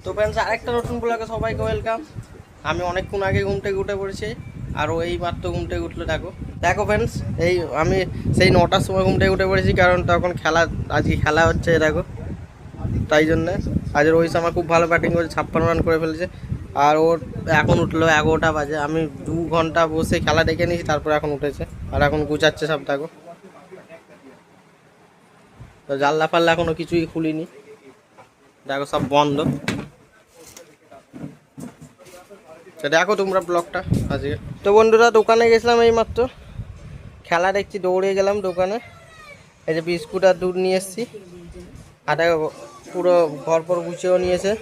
তো फ्रेंड्स আরেকটা নতুন ব্লগে সবাইকে ওয়েলকাম। আমি অনেকক্ষণ আগে ঘুম থেকে উঠে পড়েছি আর এই মাত্র ঘুম থেকে উঠলো। দেখো फ्रेंड्स এই আমি সেই 9টার সময় ঘুম থেকে উঠে পড়েছি, কারণ তখন খেলা আজকে খেলা হচ্ছে দেখো, তাই জন্যে। আজ রোহিত শর্মা খুব ভালো ব্যাটিং করেছে, 56 রান করে ফেলেছে। আর ওর এখন উঠলো 11টা বাজে। আমি 2 ঘন্টা বসে খেলা দেখে নিয়েছি, তারপর এখন উঠেছে আর এখন গুছাচ্ছে সব। দেখো তো জানলা ফাল্লা এখনো কিছুই খুলিনি, দেখো সব বন্ধ। তো দেখো তোমরা ব্লগটা আজকে। তো বন্ধুরা দোকানে গেছিলাম এই মাত্র, খেলা দেখছি, দৌড়ে গেলাম দোকানে। এই যে বিস্কুট আর দুধ নিয়ে এসেছি। আর দেখো পুরো ঘর পর গুছিয়েও নিয়েছে,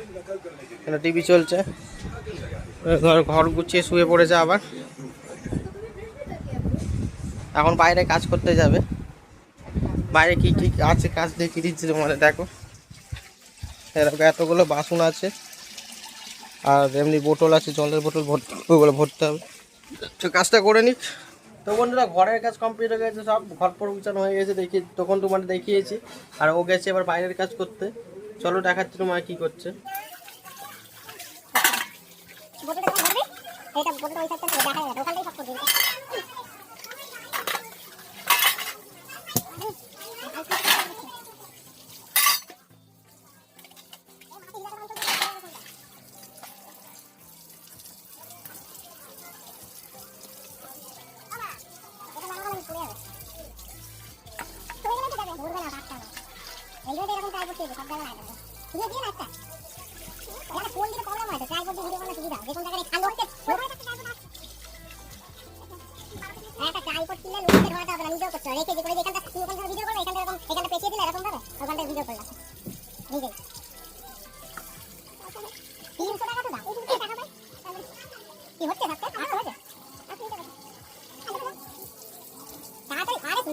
এখানে টিভি চলছে। ঘর গুছিয়ে শুয়ে পড়েছে আবার। এখন বাইরে কাজ করতে যাবে। বাইরে কি কি আছে কাজ দেখিয়ে দিচ্ছি তোমাদের। দেখো এরকম এতগুলো বাসন আছে, আর এমনি বোতল আছে, জলের বোতল ভর্তি, ওগুলো ভরতে হবে। তো কাজটা করে নিক। তো বন্ধুরা ঘরের কাজ কমপ্লিট হয়ে গেছে, সব ঘর পর গুছানো হয়ে গেছে, দেখি তখন তোমাদের দেখিয়েছি। আর ও গেছে এবার বাইরের কাজ করতে। চলো দেখাচ্ছি তোমার কি করছে।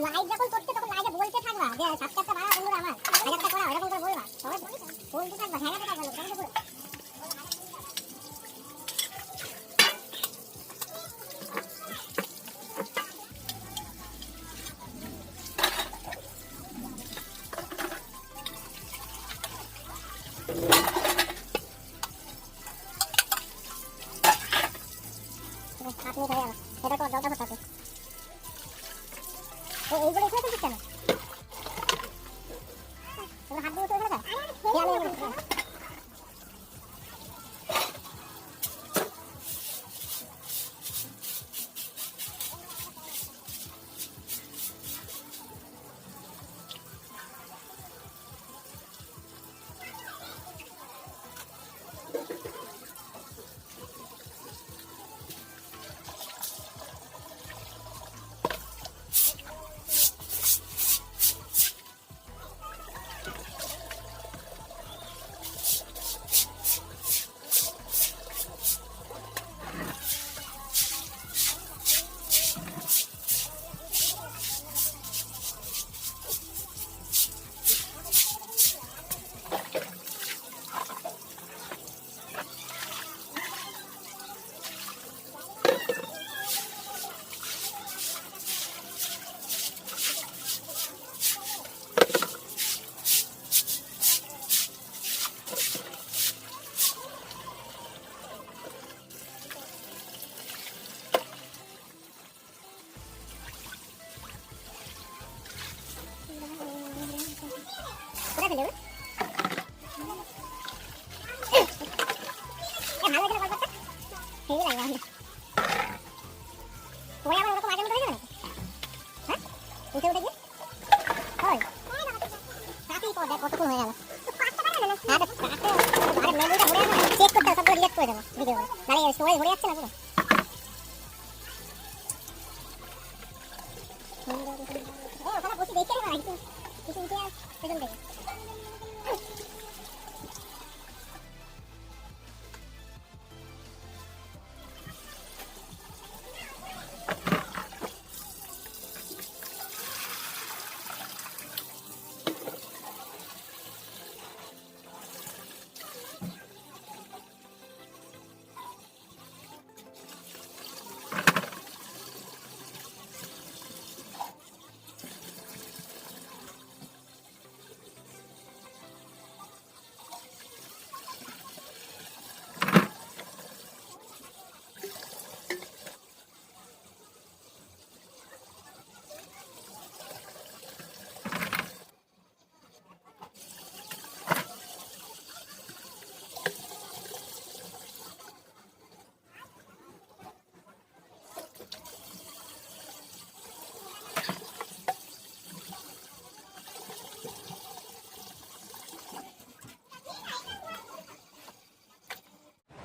লাইভ যখন করতে তখন লাইভে বলতে থাকবা যে সাবস্ক্রাইবটা বাড়া বন্ধুরা আমার 1000টা করা এরকম করে বলবা, সবাই বলতে থাকবা, হ্যাঁ থাকবা লোক জানতে পুরো। আপনি ধরে এটা তো জলটা ফটাতে এইগুলো এখানে কিন্তু কেন হাত দিয়ে তো এখানে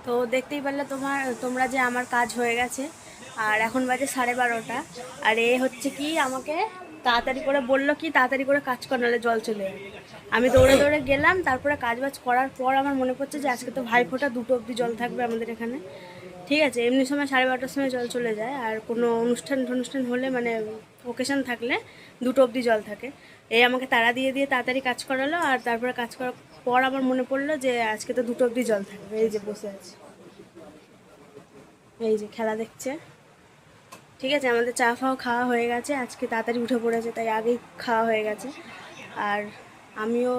তো দেখতেই পারলে তোমরা যে আমার কাজ হয়ে গেছে, আর এখন বাজে 12:30। আর এ হচ্ছে কি আমাকে তাড়াতাড়ি করে বললো কি তাড়াতাড়ি করে কাজ কর নাহলে জল চলে যাবে। আমি দৌড়ে দৌড়ে গেলাম, তারপরে কাজ বাজ করার পর আমার মনে পড়ছে যে আজকে তো ভাইফোঁটা 2টো অবধি জল থাকবে আমাদের এখানে। ঠিক আছে, এমনি সময় 12:30টার সময় জল চলে যায়, আর কোনো অনুষ্ঠান হলে মানে ওকেশন থাকলে 2টো অবধি জল থাকে। এই আমাকে তাড়া দিয়ে দিয়ে তাড়াতাড়ি কাজ করালো, আর তারপরে কাজ করার পর আমার মনে পড়লো যে আজকে তো 2টো অবধি জল থাকবে। এই যে বসে আছে, এই যে খেলা দেখছে। ঠিক আছে, আমাদের চা ফাও খাওয়া হয়ে গেছে, আজকে তাড়াতাড়ি উঠে পড়েছে তাই আগেই খাওয়া হয়ে গেছে। আর আমিও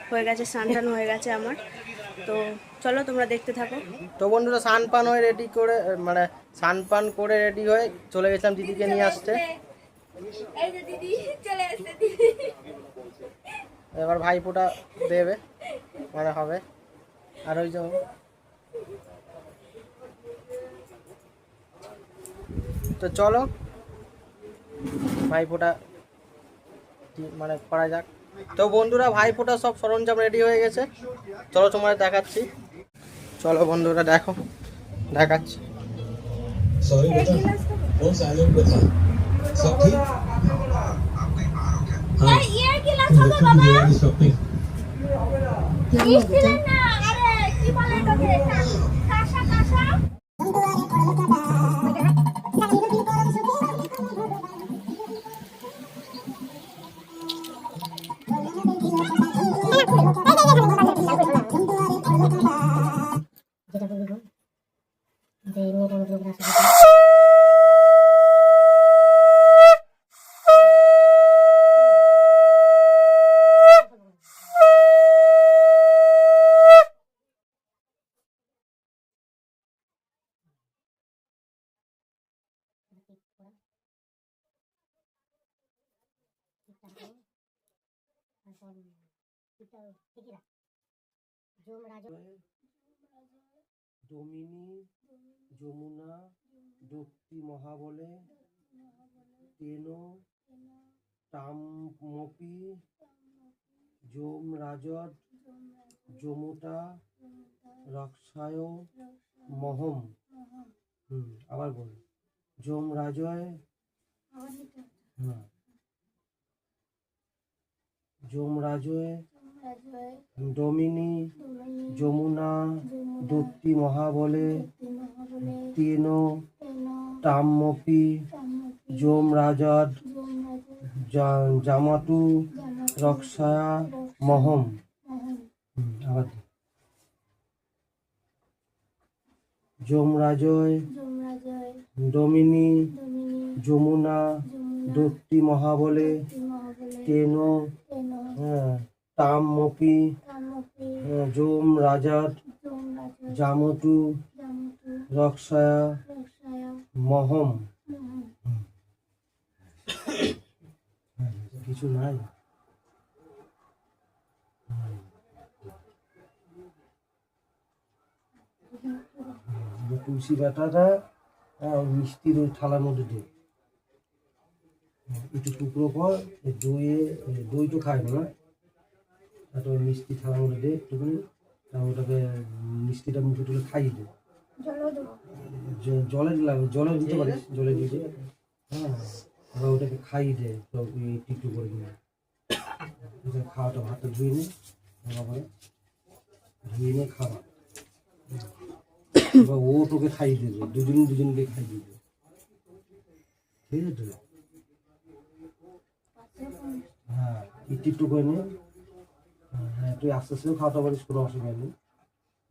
হয়ে গেছে, স্নান টান হয়ে গেছে আমার। তো চলো তোমরা দেখতে থাকো। তো বন্ধুরা স্নান পান হয়ে রেডি করে মানে স্নান পান করে রেডি হয়ে চলে গেছিলাম দিদিকে নিয়ে আসতে। এই যে দিদি চলে আসছে, দিদি এবার ভাইফোঁটা দেবে মানে হবে। আর ওই যে তো চলো ভাইফোঁটা মানে করা যাক। তো বন্ধুরা ভাইফোঁটা সব সরঞ্জাম রেডি হয়ে গেছে, চলো তোমাদের দেখাচ্ছি। চলো বন্ধুরা দেখো, দেখাচ্ছি। सॉरी बेटा फोन साइलेंट पे था सब ठीक हाँ ये गिलास तुम হবে देखो বাবা, मेरी शॉपिंग স্টিলের না, আরে কি বলে এটাকে, কাঁসা কাঁসা। ডমিনী, যমুনা, দত্তি মহাবলে, তেনো, তামপি, যম রাজট, যমুটা, রক্ষায়, মহম। আবার বল, যম রাজয়, হ্যাঁ যম রাজয়, ডমিনী, যমুনা, দত্তি মহাবলে, তেনো, তাম্মপি, যম রাজট, জামাতু, রক্ষায়া, মহম। আবার যম রাজয়, ডমিনী, যমুনা, দত্তি মহাবলে, তেনো, তাম্মপি, যম রাজাত, জামতু, রক্ষায়া, মহম। কিছু নাই। তুলসী বাটাটা মিষ্টির ওই থালার মধ্যে দে, একটু টুকরো কর, দই তো খায় না, একটা ওই মিষ্টি থালার মধ্যে দে একটুখানি, তারপর ওটাকে মিষ্টিটা মুখে তুলে খাইয়ে দে। জলে লাগবে, জলে দিতে পারিস, জলে দিয়ে হ্যাঁ, এবার ওটাকে খাইয়ে দে তো একটু করে দিয়ে খাওয়াটা, ভাতটা ধুয়ে নে, ধুয়ে নিয়ে খাওয়া, এবার ও তোকে খাইয়ে দেবে, দুজনকে খাইয়ে দেবে, ঠিক আছে? হ্যাঁ একটু করে নে, হ্যাঁ তুই আস্তে আস্তে খাওয়াতে পারিস, কোনো অসুবিধা নেই,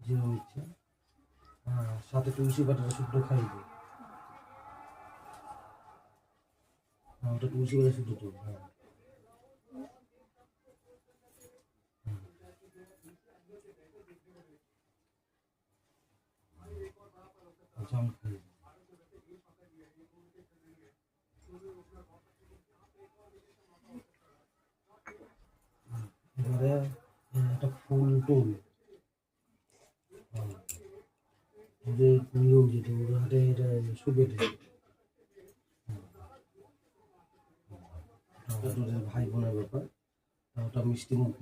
যে ইচ্ছা। হ্যাঁ সাথে তুলসী পাতাটা শুদ্ধ খাইয়ে দে, হ্যাঁ ওটা তুলসী পাতা শুদ্ধ তো, হ্যাঁ জাম খাইয়ে দে। এবারে একটা ফুল টুল যে নিয়ম যেটা ওর হাতে এটা শুবে দেয়, তোদের ভাই বোনের ব্যাপার, ওটা মিষ্টি মুখ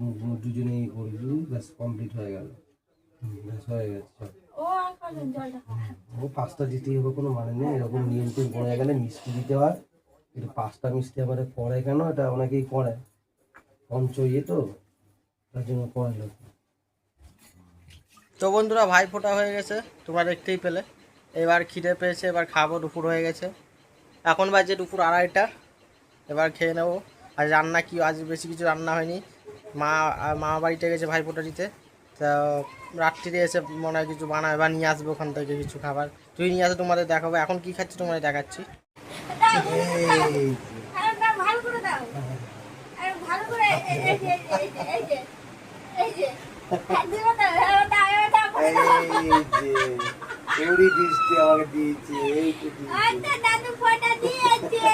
দুজনেই করে দিবি, ব্যাস কমপ্লিট হয়ে গেল। হয়ে গেছে। ও আর খাবেন জলটা ও পাঁচটা দিতেই হবে কোনো মানে নেই, এরকম নিয়ম টিম পড়ে গেলে মিষ্টি দিতে হয়। কিন্তু পাঁচটা মিষ্টি আবার করে কেন, এটা অনেকেই করে পঞ্চ ইয়ে তো, তার জন্য করে লোক। তো বন্ধুরা ভাইফোঁটা হয়ে গেছে, তোমরা দেখতেই পেলে। এবার খিদে পেয়েছে, এবার খাবো, দুপুর হয়ে গেছে। এখন বাজে দুপুর 2:30, এবার খেয়ে নেবো। আর রান্না কি, আজ বেশি কিছু রান্না হয়নি। মা বাড়িতে গেছে ভাইফোঁটা দিতে, তো রাত্রিরে এসে মনে হয় কিছু বানাবে বা নিয়ে আসবে ওখান থেকে কিছু খাবার। তুই নিয়ে আসে তোমাদের দেখাবো। এখন কি খাচ্ছি তোমাদের দেখাচ্ছি। ভালো করে দাও, ভালো করে এই যে আমাকে দিয়েছে, দাদু ফোটা দিয়েছে,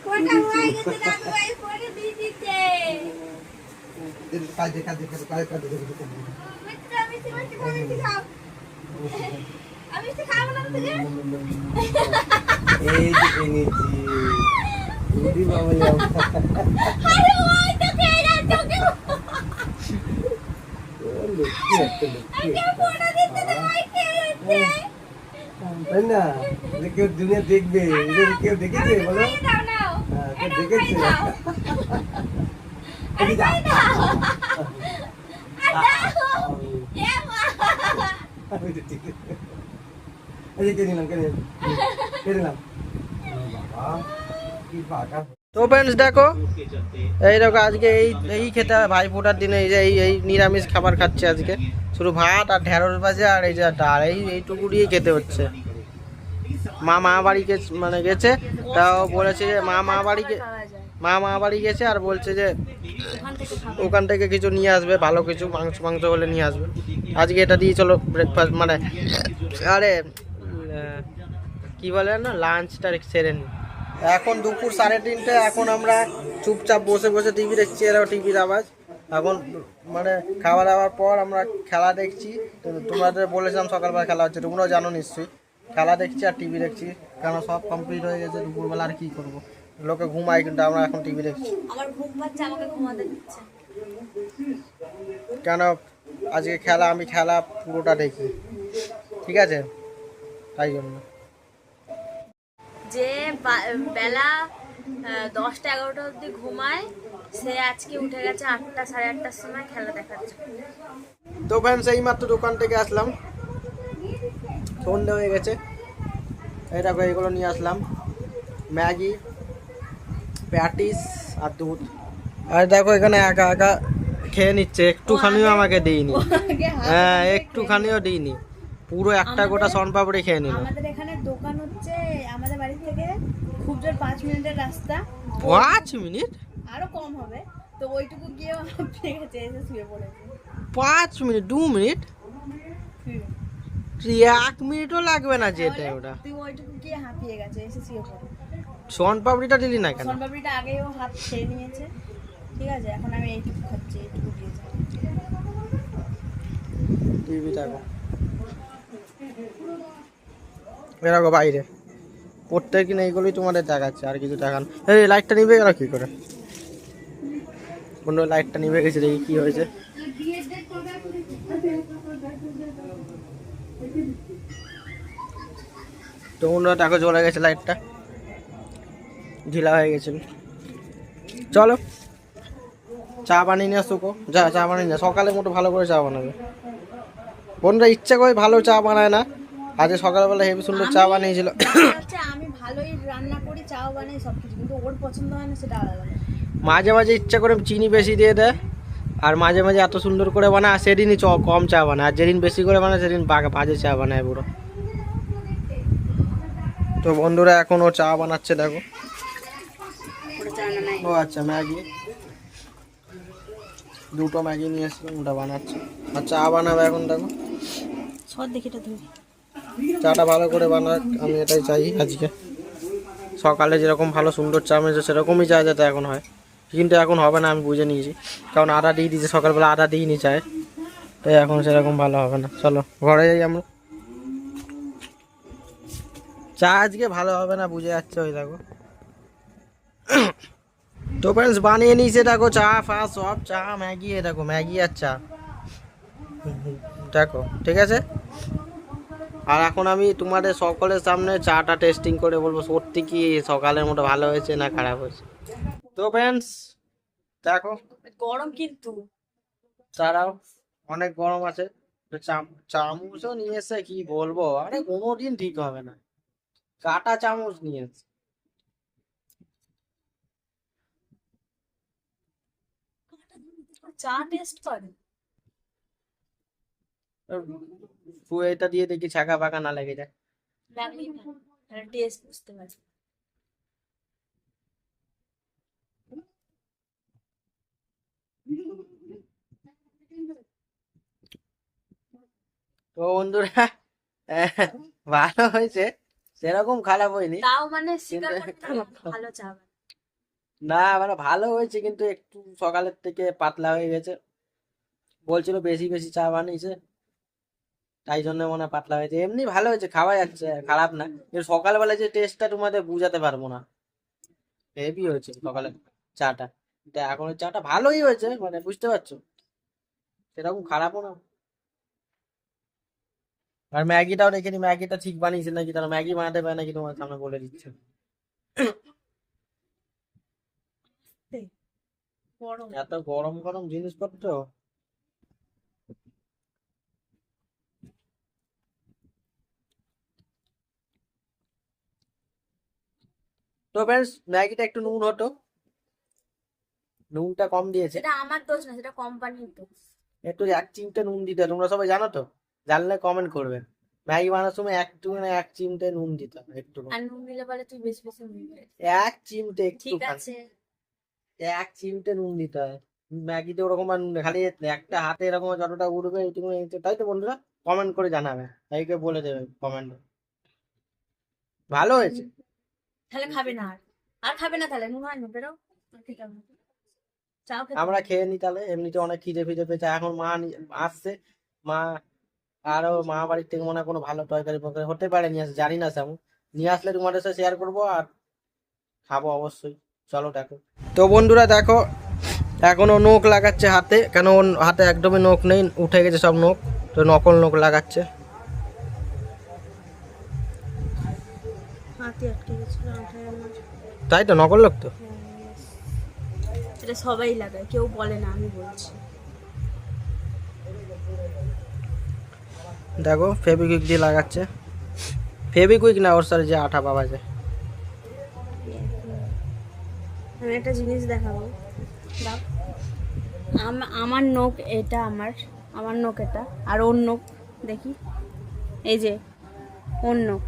ফোটা হয়ে গেছে, দাদু ভাই ফোটা দিয়ে দিচ্ছে। আমি খাবো না থেকে এই যে এনেছি বুড়ি বাবা। আরে ওই তো খেয়ে যাচ্ছে ওকে লক্ষ্মী একটা লক্ষ্মী, ফোটা দিতে তো ভাই খেয়ে যাচ্ছে। তাই না? এটা কেউ দুনিয়া দেখবে, এটা কেউ দেখেছে বলো? দাও নাও, হ্যাঁ, কেউ দেখেছে? আরে দাও। এ মা ঠিক আছে, এই যে নিলাম, কে নিলাম বাবা, কি বাঁকা। তো ফ্রেন্ডস দেখো, এই দেখো আজকে এই খেতে হয় ভাইফোঁটার দিনে। এই যে এই নিরামিষ খাবার খাচ্ছে আজকে, শুধু ভাত আর ঢেঁড়স ভাজা আর এই যে ডাল, এইটুকু দিয়েই খেতে হচ্ছে। মা বাড়ি গেছে, তাও বলেছে যে মা বাড়ি গেছে আর বলছে যে ওখান থেকে কিছু নিয়ে আসবে, ভালো কিছু মাংস হলে নিয়ে আসবে। আজকে এটা দিয়ে চলো ব্রেকফাস্ট আরে কি বলে না, লাঞ্চটা সেরে নি। এখন দুপুর 3:30, এখন আমরা চুপচাপ বসে বসে টিভি দেখছি। এরাও টিভির আওয়াজ। এখন খাওয়া দাওয়ার পর আমরা খেলা দেখছি। তোমাদের বলেছিলাম সকালবেলা খেলা হচ্ছে, তোমরাও জানো নিশ্চয়ই। খেলা দেখছি আর টিভি দেখছি, কেন সব কমপ্লিট হয়ে গেছে। দুপুরবেলা আর কি করবো, লোকে ঘুমায় কিন্তু আমরা এখন টিভি দেখছি। আমার ঘুম পাচ্ছে, আমাকে ঘুমাতে দিচ্ছে। কেন আজকে আমি খেলা পুরোটা দেখি, ঠিক আছে, তাই জন্য। যে বেলা 10টা 11টা অবধি ঘুমায়, সে আজকে উঠে গেছে 8টা 8:30টার সময় খেলা দেখাচ্ছে। তো ফ্রেন্ডস এই মাত্র দোকান থেকে আসলাম, সন্ধ্যে হয়ে গেছে। এই দেখো এগুলো নিয়ে আসলাম, ম্যাগি, প্যাটিস আর দুধ। আর দেখো এখানে একা একা খেয়ে নিচ্ছে, একটুখানিও আমাকে দিইনি। হ্যাঁ, একটুখানিও দিইনি, পুরো একটা গোটা শনপাপড়ি খেয়ে নিল। আমাদের এখানে দোকান হচ্ছে আমাদের বাড়ি থেকে খুব জোর 5 মিনিটের রাস্তা। 5 মিনিট? আরো কম হবে। তো ওইটুকু গিয়ে পেয়ে গেছে, এসে শুয়ে পড়েছে। 5 মিনিট? 2 মিনিট? 1 মিনিটও লাগবে না যেতে ওটা। তুই ওইটুকু গিয়ে হাঁপিয়ে গেছে, এসে শুয়ে পড়ে। শনপাপড়িটা দিলি না কেন? শনপাপড়িটা আগেই ও হাত খেয়ে নিয়েছে, ঠিক আছে। এখন আমি এইটুকু খাচ্ছি, এইটুকু দিয়েছি। টিভি দেখো, এরকম বাইরে প্রত্যেকদিন এইগুলোই তোমাদের দেখাচ্ছে, আর কিছু দেখান। এই লাইটটা নিভে গেল কি করে? কোনো লাইটটা নিভে গেছে, দেখি কি হয়েছে। তো অন্যরা দেখো জ্বলে গেছে লাইটটা, ঢিলা হয়ে গেছিল। চলো চা বানিয়ে নিয়ে আসুকো, যা চা বানিয়ে নিয়ে। সকালে মোটো ভালো করে চা বানাবে। বোনরা ইচ্ছা করে ভালো চা বানায় না, আজকে সকালবেলা হেভি সুন্দর চা বানিয়েছিল। আমি ভালোই রান্না করি, চাও বানাই, সবকিছু, কিন্তু ওর পছন্দ হয় না, সেটা আলাদা। মাঝে মাঝে ইচ্ছা করে চিনি বেশি দিয়ে দেয়, আর মাঝে মাঝে এত সুন্দর করে বানায়, আর সেদিনই কম চা বানায়, আর যেদিন বেশি করে বানায় সেদিন বাজে চা বানায় পুরো। তো বন্ধুরা এখন ও চা বানাচ্ছে, দেখো। ও আচ্ছা, ম্যাগি, 2টো ম্যাগি নিয়ে এসেছিলাম, ওটা বানাচ্ছে। আর চা বানাবে এখন, দেখো। চাটা ভালো করে বানাক, আমি এটাই চাই আজকে। সকালে যেরকম ভালো সুন্দর চা মেয়েছে সেরকমই চা যাতে এখন হয়, কিন্তু এখন হবে না, আমি বুঝে নিয়েছি। কারণ আদা দিয়ে দিয়েছে সকালবেলা, আদা দিইনি চায়, তাই এখন সেরকম ভালো হবে না। চলো ঘরে যাই আমরা। চা আজকে ভালো হবে না, বুঝে যাচ্ছে, ওই দেখো। তো ফ্রেন্ডস বানিয়ে নিয়েছে, দেখো চা ফা সব, চা ম্যাগি, এ দেখো ম্যাগি আর চা। দেখো ঠিক আছে। আর এখন আমি তোমাদের সকলের সামনে চাটা টেস্টিং করে বলবো সত্যি কি সকালের মতো ভালো হয়েছে না খারাপ হয়েছে। তো ফ্রেন্ডস দেখো গরম কিন্তু তারাও অনেক গরম আছে। তো চামচও নিয়ে এসে কি বলবো, আরে কোনোদিন ঠিক হবে না, কাটা চামচ নিয়ে এসে। চা টেস্ট করে এটা দিয়ে দেখি ছাকা পাকা না লেগে যায়। টেস্ট বুঝতে পারছি। তো বন্ধুরা ভালো হয়েছে, সেরকম খারাপ হয়নি। তাও মানে স্বীকার করতে হবে ভালো চা বানায়। না মানে ভালো হয়েছে কিন্তু একটু সকালের থেকে পাতলা হয়ে গেছে। বলছিল বেশি বেশি চা বানিয়েছে, তাই জন্য মনে হয় পাতলা হয়েছে। এমনি ভালো হয়েছে, খাওয়া যাচ্ছে, খারাপ না। কিন্তু সকালবেলা যে টেস্টটা তোমাদের বুঝাতে পারবো না, হেভি হয়েছে সকালের চাটা। এটা এখনের চাটা ভালোই হয়েছে, মানে বুঝতে পারছো, সেরকম খারাপও না। আর ম্যাগিটাও রেখে দিই, ম্যাগিটা ঠিক বানিয়েছে নাকি, তারা ম্যাগি বানাতে পারে নাকি তোমার সামনে বলে দিচ্ছে। গরম এত গরম গরম জিনিসপত্র। তো ফ্রেন্ডস ম্যাগিটা একটু নুন হতো, নুনটা কম দিয়েছে। সেটা আমার দোষ না, সেটা কোম্পানির দোষ। একটু 1 চিমটে নুন দিতে হয়, তোমরা সবাই জানো তো, জানলে কমেন্ট করবে। ম্যাগি বানানোর সময় একটু মানে 1 চিমটে নুন দিতে হয়, একটু আর নুন দিলে বলে তুই বেশি বেশি নুন দিবি। 1 চিমটে, একটু ঠিক আছে 1 চিমটে নুন দিতে হয় ম্যাগিতে। ওরকম আর নুন খালি একটা হাতে এরকম যতটা উঠবে এইটুকু, তাই তো বন্ধুরা কমেন্ট করে জানাবে, তাইকে বলে দেবে কমেন্টে ভালো হয়েছে। তাহলে খাবে না, আর খাবে না তাহলে নুন হয় না বেরো। ঠিক আছে চাও খেতে আমরা খেয়ে নি তাহলে, এমনিতে অনেক খিদে ফিদে পেয়েছে। এখন মা আসছে, মা আরো মা বাড়ির থেকে মনে হয় কোনো ভালো তরকারি ফরকারি হতে পারে নিয়ে আসে, জানি না তেমন। নিয়ে আসলে তোমাদের সাথে শেয়ার করবো আর খাবো অবশ্যই। চলো দেখো। তো বন্ধুরা দেখো এখনো নখ লাগাচ্ছে হাতে, কেন ওর হাতে একদমই নখ নেই, উঠে গেছে সব নখ, তো নকল নখ লাগাচ্ছে। হাতে আটকে গেছিল তাই তো, নকল লোক তো। এটা সবাই লাগায়, কেউ বলে না, আমি বলছি। দেখো ফেবিকুইক দিয়ে লাগাচ্ছে, ফেবিকুইক না ওর সাথে যে আঠা পাওয়া যায়। আমি একটা জিনিস দেখাবো, দাও। আমার নখ এটা, আমার নখ এটা, আর ওর নখ দেখি, এই যে ওর নখ,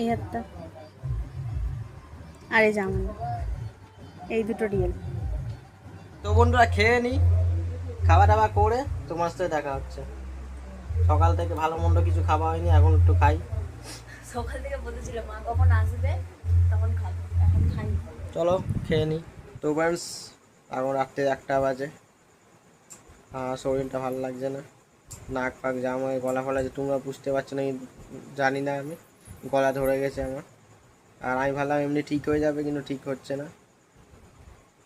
এই হাতটা, আর এই যে আমার নখ, এই দুটো রিয়েল। তো বন্ধুরা খেয়ে নি, খাওয়া দাওয়া করে তোমার সাথে দেখা হচ্ছে। সকাল থেকে ভালো মন্দ কিছু খাওয়া হয়নি, এখন একটু খাই। সকাল থেকে বলেছিল মা কখন আসবে তখন খাবো, এখন খাই। চলো খেয়ে নি। তো ফ্রেন্ডস এখন রাত্রে 1টা বাজে, শরীরটা ভালো লাগছে না, নাক পাক জাম হয়ে গলা ফলা যে তোমরা বুঝতে পারছো না জানি না, আমি গলা ধরে গেছে আমার। আর আমি ভাবলাম এমনি ঠিক হয়ে যাবে, কিন্তু ঠিক হচ্ছে না।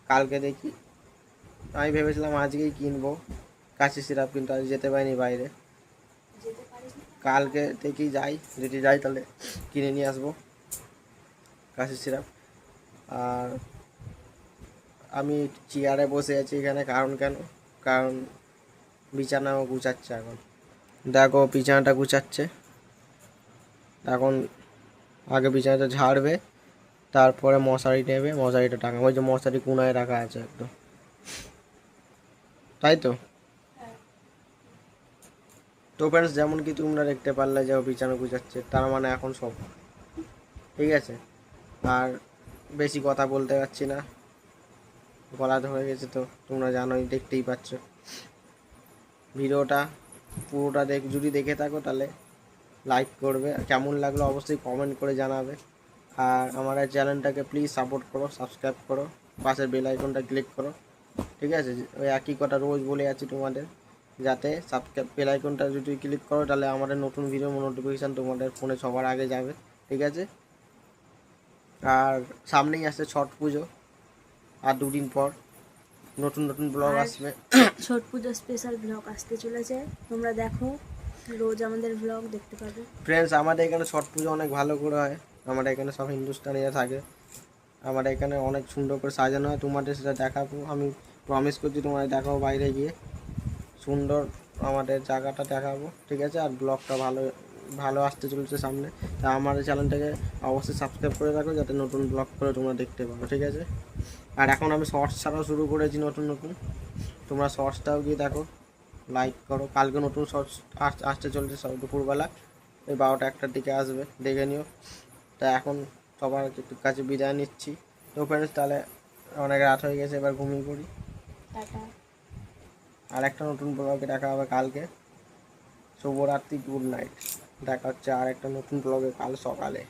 কালকে দেখি, আমি ভেবেছিলাম আজকেই কিনবো কাশি সিরাপ, কিন্তু আজ যেতে পারিনি বাইরে। কালকে দেখি যাই, যদি যাই তাহলে কিনে নিয়ে আসবো কাশি সিরাপ। আর আমি চেয়ারে বসে আছি এখানে, কারণ বিছানাও গুছাচ্ছে এখন। দেখো বিছানাটা গুছাচ্ছে এখন, আগে বিছানাটা ঝাড়বে, তারপরে মশারি নেবে, মশারিটা টাঙাবো। ওই যে মশারি কোনায় রাখা আছে একদম, তাই তো। তো ফ্রেন্ডস যেমন কি তোমরা দেখতে পারলে যে ও বিছানা গুছাচ্ছে, তার মানে এখন সব ঠিক আছে। আর বেশি কথা বলতে পারছি না, গলা ধরে গেছে, তো তোমরা জানোই, দেখতেই পাচ্ছ। ভিডিওটা পুরোটা যদি দেখে থাকো তাহলে লাইক করবে, আর কেমন লাগলো অবশ্যই কমেন্ট করে জানাবে। আর আমার এই চ্যানেলটাকে প্লিজ সাপোর্ট করো, সাবস্ক্রাইব করো, পাশের বেল আইকনটা ক্লিক করো, ঠিক আছে। ওই একই কথা রোজ বলে আছি তোমাদের, যাতে সাবস্ক্রাইব বেল আইকনটা যদি ক্লিক করো তাহলে আমাদের নতুন ভিডিও নোটিফিকেশান তোমাদের ফোনে সবার আগে যাবে, ঠিক আছে। আর সামনেই আসছে ছট পুজো, আর 2 দিন পর। নতুন নতুন ব্লগ আর আসবে। ছট পুজো স্পেশাল ব্লগ আসতে চলেছে, তোমরা দেখো, রোজ আমাদের ব্লগ দেখতে পাবে। ফ্রেন্ডস, আমাদের এখানে ছট পুজো অনেক ভালো করে হয়। আমাদের এখানে সব হিন্দুস্তানিরা থাকে। আমাদের এখানে অনেক সুন্দর করে সাজানো হয়, তোমাদের সেটা দেখাবো। আমি প্রমিস করছি তোমাদের দেখাবো বাইরে গিয়ে সুন্দর আমাদের জায়গাটা দেখাবো, ঠিক আছে? আর ব্লগটা ভালো ভালো আসতে চলেছে সামনে। তা আমার চ্যানেলটাকে অবশ্যই সাবস্ক্রাইব করে রাখো, যাতে নতুন ব্লগ করে তোমরা দেখতে পারো, ঠিক আছে? আর এখন আমি শর্টস ছাড়াও শুরু করেছি নতুন নতুন, তোমরা শর্টসটাও গিয়ে দেখো, লাইক করো। কালকে নতুন শর্টস আসতে চলছে সব দুপুরবেলা, এই 12টা-1টার দিকে আসবে, দেখে নিও। তা এখন সবার কাছে বিদায় নিচ্ছি। তো ফ্রেন্ডস, তাহলে অনেক রাত হয়ে গেছে, এবার ঘুমিয়ে পড়ি। টাটা। আর একটা নতুন ব্লগে দেখা হবে কালকে। শুভরাত্রি, গুড নাইট। দেখা হচ্ছে আর একটা নতুন ব্লগে কাল সকালে।